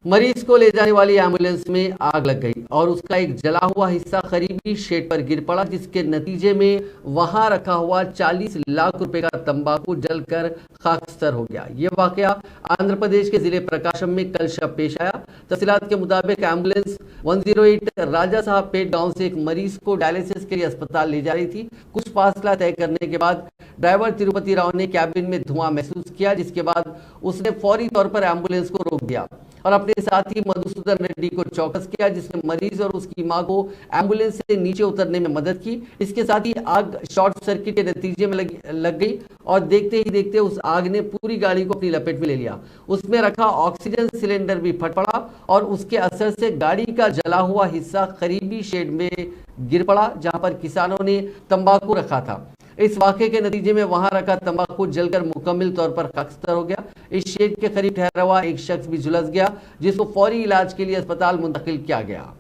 मरीज को ले जाने वाली एम्बुलेंस में आग लग गई और उसका एक जला हुआ हिस्सा करीबी शेड पर गिर पड़ा, जिसके नतीजे में वहां रखा हुआ 40 लाख रुपए का तंबाकू जलकर खाकस्तर हो गया। यह वाकया आंध्र प्रदेश के जिले प्रकाशम में कल शब पेश आया। तफसीलात के मुताबिक एम्बुलेंस 108 राजा साहब पेट गांव से एक मरीज को डायलिसिस के लिए अस्पताल ले जा रही थी। कुछ फासला तय करने के बाद ड्राइवर तिरुपति राव ने कैबिन में धुआं महसूस किया, जिसके बाद उसने फौरी तौर पर एम्बुलेंस को रोक दिया और अपने साथी मधुसूदन रेड्डी को चौकस किया, जिसने मरीज और उसकी मां को एम्बुलेंस से नीचे उतरने में मदद की। इसके साथ ही आग शॉर्ट सर्किट के नतीजे में लग गई और देखते ही देखते उस आग ने पूरी गाड़ी को अपनी लपेट में ले लिया। उसमें रखा ऑक्सीजन सिलेंडर भी फट पड़ा और उसके असर से गाड़ी का जला हुआ हिस्सा करीबी शेड में गिर पड़ा, जहां पर किसानों ने तंबाकू रखा था। इस वाक़े के नतीजे में वहां रखा तंबाकू जलकर मुकम्मल तौर पर खाकस्तर हो गया। इस शेड के करीब ठहरा हुआ एक शख्स भी झुलस गया, जिसको फौरी इलाज के लिए अस्पताल मुंतकिल किया गया।